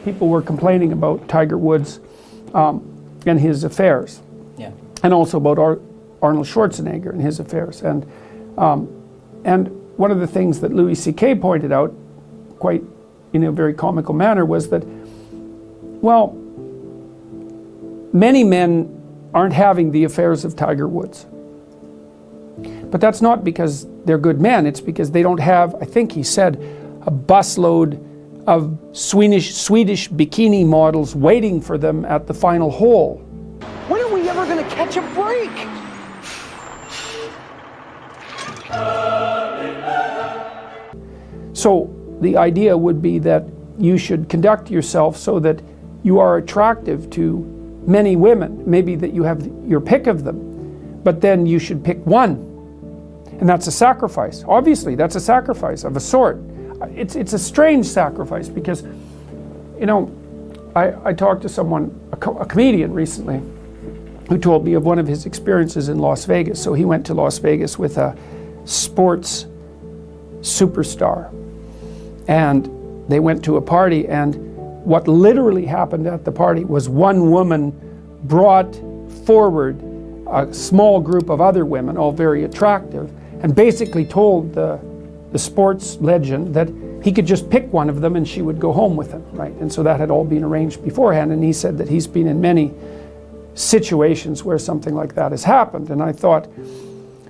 people were complaining about Tiger Woods and his affairs. Yeah. And also about Arnold Schwarzenegger and his affairs. And one of the things that Louis C.K. pointed out, quite in a very comical manner, was that, well, many men aren't having the affairs of Tiger Woods. But that's not because they're good men, it's because they don't have, I think he said, a busload of Swedish bikini models waiting for them at the final hole. When are we ever going to catch a break? So the idea would be that you should conduct yourself so that you are attractive to many women, maybe that you have your pick of them, but then you should pick one. And that's a sacrifice. Obviously, that's a sacrifice of a sort. It's a strange sacrifice because, you know, I talked to someone, a comedian recently, who told me of one of his experiences in Las Vegas. So he went to Las Vegas with a sports superstar. And they went to a party, and what literally happened at the party was one woman brought forward a small group of other women, all very attractive, and basically told the sports legend that he could just pick one of them and she would go home with him, right? And so that had all been arranged beforehand, and he said that he's been in many situations where something like that has happened. And I thought,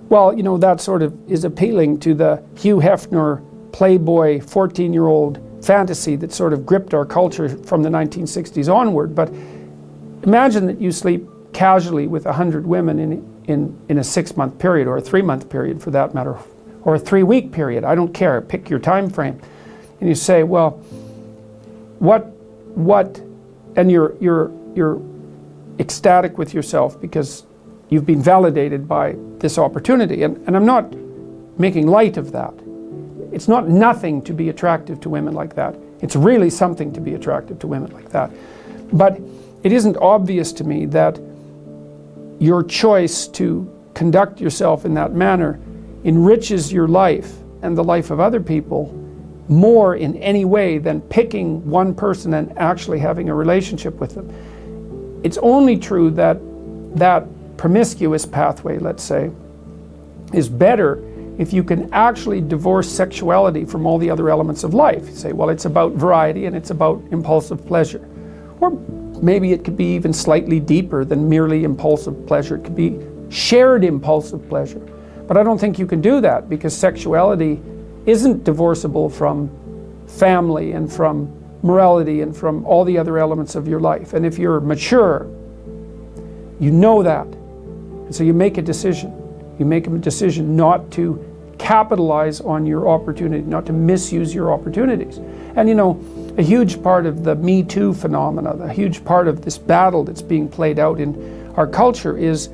well, you know, that sort of is appealing to the Hugh Hefner Playboy 14-year-old fantasy that sort of gripped our culture from the 1960s onward. But imagine that you sleep casually with 100 women in a 6-month period, or a 3-month period for that matter, or a 3-week period. I don't care, pick your time frame. And you say, well, what, and you're ecstatic with yourself because you've been validated by this opportunity. And I'm not making light of that. It's not nothing to be attractive to women like that. It's really something to be attractive to women like that. But it isn't obvious to me that your choice to conduct yourself in that manner enriches your life and the life of other people more in any way than picking one person and actually having a relationship with them. It's only true that that promiscuous pathway, let's say, is better if you can actually divorce sexuality from all the other elements of life. You say, well, it's about variety and it's about impulsive pleasure. Or maybe it could be even slightly deeper than merely impulsive pleasure. It could be shared impulsive pleasure. But I don't think you can do that because sexuality isn't divorceable from family and from morality and from all the other elements of your life. And if you're mature, you know that. And so you make a decision. You make a decision not to capitalize on your opportunity, not to misuse your opportunities. And you know, a huge part of the Me Too phenomena, a huge part of this battle that's being played out in our culture is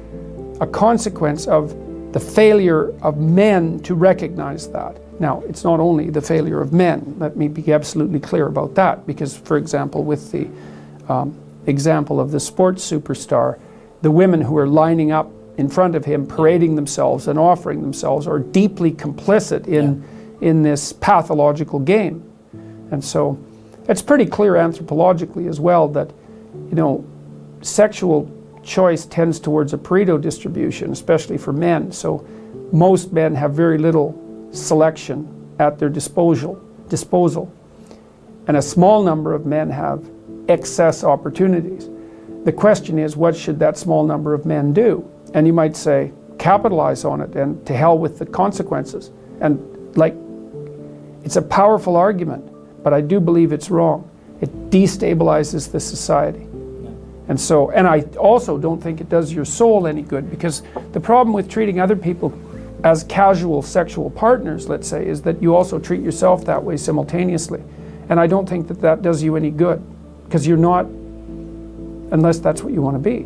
a consequence of the failure of men to recognize that. Now, it's not only the failure of men, let me be absolutely clear about that, because, for example, with the example of the sports superstar, the women who are lining up in front of him, parading themselves and offering themselves, are deeply complicit in this pathological game. And so it's pretty clear anthropologically as well that, you know, sexual choice tends towards a Pareto distribution, especially for men. So most men have very little selection at their disposal, and a small number of men have excess opportunities. The question is, what should that small number of men do? And you might say, capitalize on it and to hell with the consequences. And like, it's a powerful argument, but I do believe it's wrong. It destabilizes the society. And so, and I also don't think it does your soul any good, because the problem with treating other people as casual sexual partners, let's say, is that you also treat yourself that way simultaneously. And I don't think that that does you any good, because you're not, unless that's what you want to be.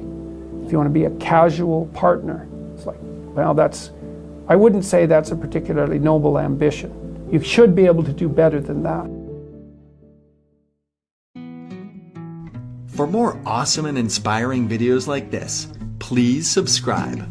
If you want to be a casual partner, it's like, well, that's, I wouldn't say that's a particularly noble ambition. You should be able to do better than that. For more awesome and inspiring videos like this, please subscribe.